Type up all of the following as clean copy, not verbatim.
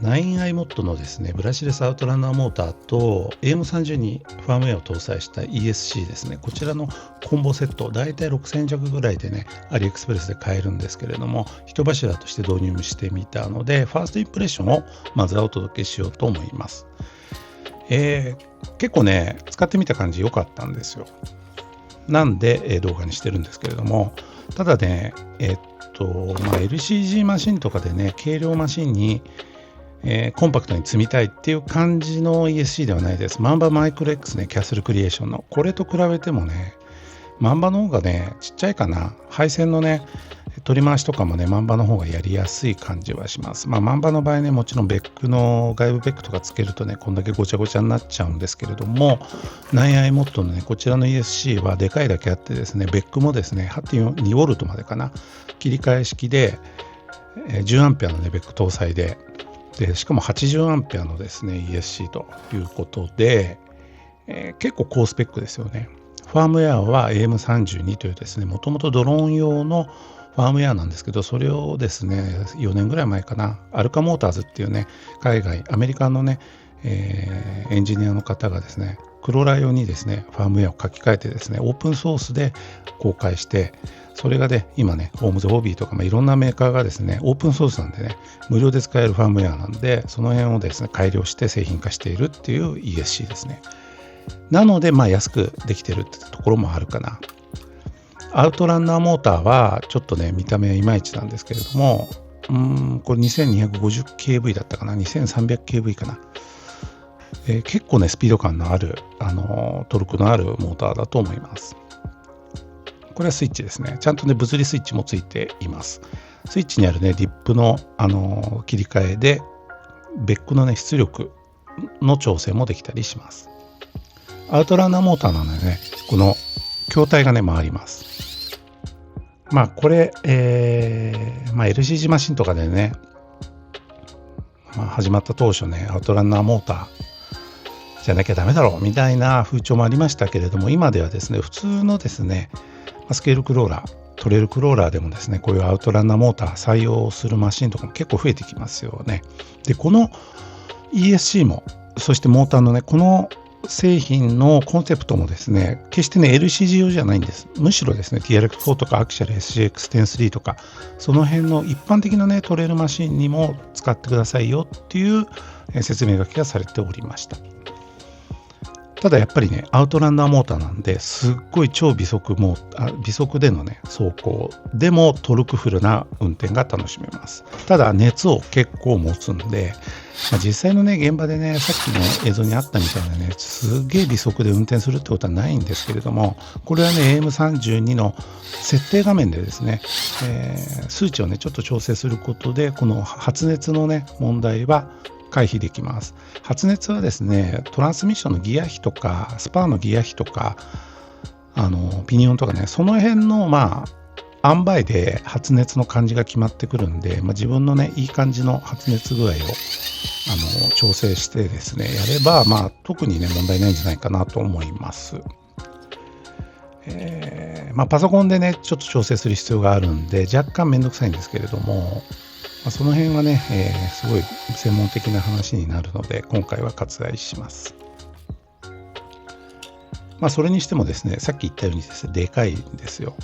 9iMod のですね、ブラシレスアウトランナーモーターと AM30 にファームウェアを搭載した ESC ですね、こちらのコンボセット、だいたい6000円弱ぐらいでね、アリエクスプレスで買えるんですけれども、人柱として導入してみたので、ファーストインプレッションをまずはお届けしようと思います。結構ね、使ってみた感じ良かったんですよ。なんで、動画にしてるんですけれども、ただね、LCG マシンとかでね、軽量マシンに、コンパクトに積みたいっていう感じの ESC ではないです。マンバマイクロ X ね、キャッスルクリエーションの。これと比べてもね、マンバの方がね、ちっちゃいかな。配線のね、取り回しとかもね、マンバの方がやりやすい感じはします。マンバの場合ね、もちろんベックの外部ベックとかつけるとね、こんだけごちゃごちゃになっちゃうんですけれども、9iMod のね、こちらの ESC はでかいだけあってですね、ベックもですね、8.2V までかな、切り替え式で、10A のね、ベック搭載で、しかも 80A のですね、ESC ということで、結構高スペックですよね。ファームウェアは AM32 というですね、もともとドローン用のファームウェアなんですけど、それをですね、4年ぐらい前かな、アルカモーターズっていうね、アメリカのね、エンジニアの方がですね、クローラー用にですね、ファームウェアを書き換えてですね、オープンソースで公開して、それがね、今ね、ホームズホビーとか、いろんなメーカーがですね、オープンソースなんでね、無料で使えるファームウェアなんで、その辺をですね、改良して製品化しているっていう ESC ですね。なので、安くできてるってところもあるかな。アウトランナーモーターは、ちょっとね、見た目はいまいちなんですけれども、これ 2250kV だったかな、2300kV かな。結構ね、スピード感のある、トルクのあるモーターだと思います。これはスイッチですね。ちゃんとね、物理スイッチもついています。スイッチにあるね、ディップの、切り替えで、ベックのね、出力の調整もできたりします。アウトランナーモーターなのでね、この筐体がね、回ります。これ、LCG マシンとかでね、始まった当初ね、アウトランナーモーターじゃなきゃダメだろうみたいな風潮もありましたけれども、今ではですね、普通のですね、スケールクローラー、トレールクローラーでもですね、こういうアウトランナーモーター採用するマシンとかも結構増えてきますよね。で、この ESC も、そしてモーターのね、この製品のコンセプトもですね、決してね、LCG 用じゃないんです。むしろですね、TRX4 とかアクシャル SGX103 とか、その辺の一般的なね、トレールマシンにも使ってくださいよっていう説明書きがされておりました。ただやっぱりね、アウトランナーモーターなんで、すっごい超微速でのね、走行でもトルクフルな運転が楽しめます。ただ熱を結構持つんで、実際のね、現場でね、さっきの映像にあったみたいなね、すげえ微速で運転するってことはないんですけれども、これはね、AM32 の設定画面でですね、数値をね、ちょっと調整することで、この発熱のね、問題は回避できます。発熱はですね、トランスミッションのギア比とか、スパーのギア比とか、ピニオンとかね、その辺の塩梅で発熱の感じが決まってくるんで、自分のね、いい感じの発熱具合を調整してですね、やれば、特にね、問題ないんじゃないかなと思います。パソコンでね、ちょっと調整する必要があるんで、若干めんどくさいんですけれども、その辺はね、すごい専門的な話になるので、今回は割愛します。それにしてもですね、さっき言ったようにですね、でかいんですよ。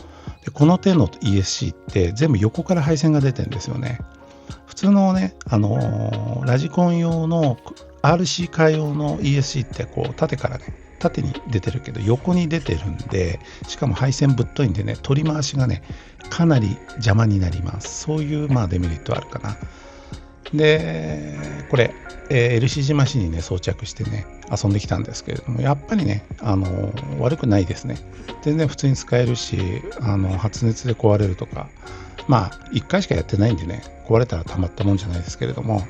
で、この手の ESC って全部横から配線が出てるんですよね。普通のね、ラジコン用の RC 化用の ESC ってこう縦に出てるけど横に出てるんで、しかも配線ぶっといんでね、取り回しがね、かなり邪魔になります。そういうデメリットあるかな。で、これ、LCG マシンにね、装着してね、遊んできたんですけれども、やっぱりね、悪くないですね。全然普通に使えるし、発熱で壊れるとか、1回しかやってないんでね、壊れたらたまったもんじゃないですけれども、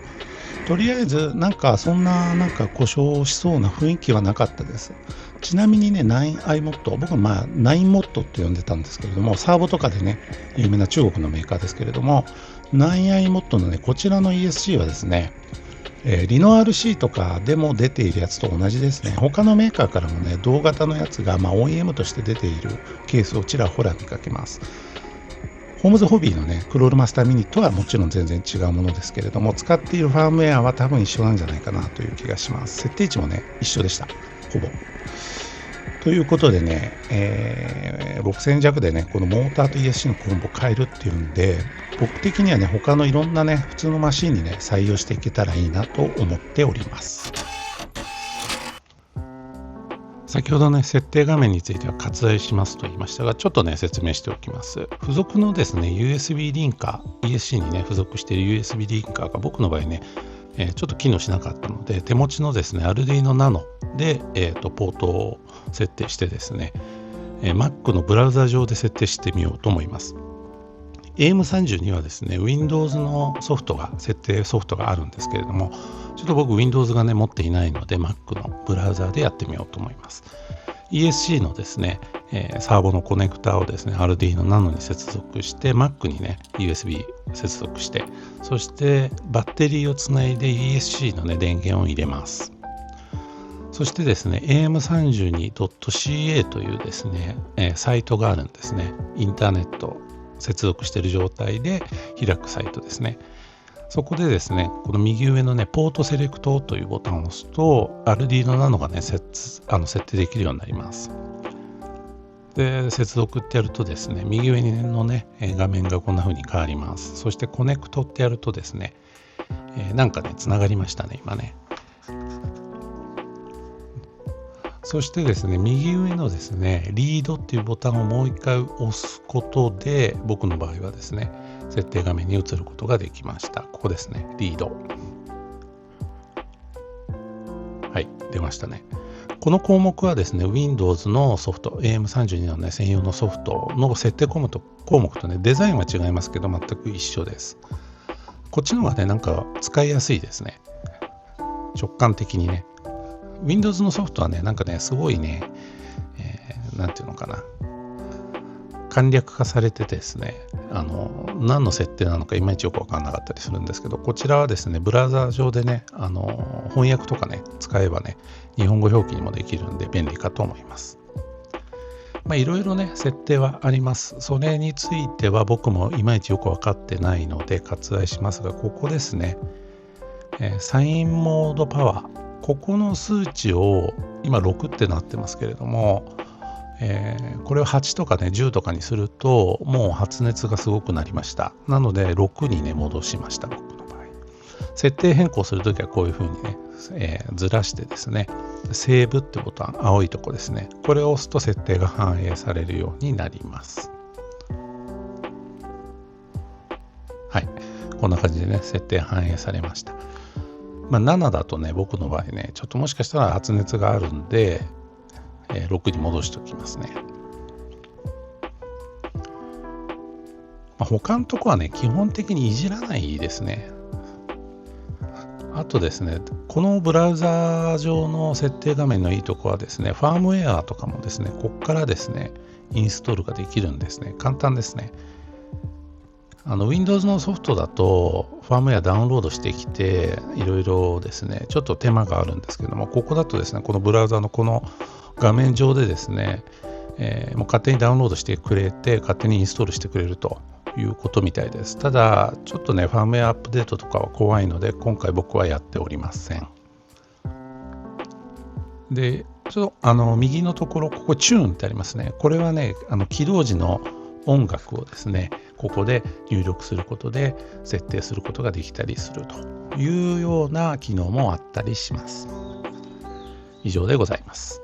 とりあえずそんな故障しそうな雰囲気はなかったです。ちなみにね、9iMod、僕は9mod って呼んでたんですけれども、サーボとかでね、有名な中国のメーカーですけれども、9iMod のね、こちらの ESC はですね、リノ RC とかでも出ているやつと同じですね。他のメーカーからもね、同型のやつがOEM として出ているケースをちらほら見かけます。ホームズホビーのね、クロールマスターミニとはもちろん全然違うものですけれども、使っているファームウェアは多分一緒なんじゃないかなという気がします。設定値もね、一緒でした。ほぼ。ということでね、6000弱でね、このモーターと ESC のコンボ変えるっていうんで、僕的にはね、他のいろんなね、普通のマシンにね、採用していけたらいいなと思っております。先ほどね、設定画面については割愛しますと言いましたが、ちょっとね、説明しておきます。付属のですね、USB リンカー、ESC にね、付属している USB リンカーが僕の場合ね、ちょっと機能しなかったので、手持ちのですね、Arduino Nano で、ポートを設定してですね、Mac のブラウザ上で設定してみようと思います。AM30 にはですね、Windows のソフトが、設定ソフトがあるんですけれども、ちょっと僕 Windows がね、持っていないので Mac のブラウザでやってみようと思います。ESC のですね、サーボのコネクタをですね、Arduino Nano に接続して、Mac にね、USB 接続して、そしてバッテリーをつないで ESC のね、電源を入れます。そしてですね、am32.ca というですね、サイトがあるんですね。インターネット接続している状態で開くサイトですね。そこでですね、この右上のね、ポートセレクトというボタンを押すと、Arduino Nano がね、設定できるようになります。で、接続ってやるとですね、右上のね、画面がこんな風に変わります。そしてコネクトってやるとですね、なんかね、つながりましたね、今ね。そしてですね、右上のですね、リードっていうボタンをもう一回押すことで、僕の場合はですね、設定画面に移ることができました。ここですね、リード。はい、出ましたね。この項目はですね、Windows のソフト、AM32 のね、専用のソフトの設定項目とね、デザインは違いますけど、全く一緒です。こっちの方がね、なんか使いやすいですね。直感的にね。Windows のソフトはね、なんかね、すごいね、なんていうのかな。簡略化されてですね、何の設定なのかいまいちよくわからなかったりするんですけど、こちらはですね、ブラウザ上でね、翻訳とかね、使えばね、日本語表記にもできるんで便利かと思います。いろいろね、設定はあります。それについては僕もいまいちよくわかってないので割愛しますが、ここですね、サインモードパワー。ここの数値を今6ってなってますけれども、これを8とかね10とかにするともう発熱がすごくなりました。なので6にね戻しました。僕の場合設定変更するときはこういうふうにね、ずらしてですね、セーブってボタン、青いとこですね、これを押すと設定が反映されるようになります。はい、こんな感じでね設定反映されました。7だとね、僕の場合ね、ちょっともしかしたら発熱があるんで、6に戻しておきますね。他のとこはね、基本的にいじらないですね。あとですね、このブラウザ上の設定画面のいいとこはですね、ファームウェアとかもですね、ここからですね、インストールができるんですね。簡単ですね。Windows のソフトだとファームウェアダウンロードしてきていろいろですねちょっと手間があるんですけども、ここだとですねこのブラウザのこの画面上でですね、もう勝手にダウンロードしてくれて勝手にインストールしてくれるということみたいです。ただちょっとねファームウェアアップデートとかは怖いので今回僕はやっておりません。でちょっと右のところここチューンってありますね。これはね起動時の音楽をですねここで入力することで設定することができたりするというような機能もあったりします。以上でございます。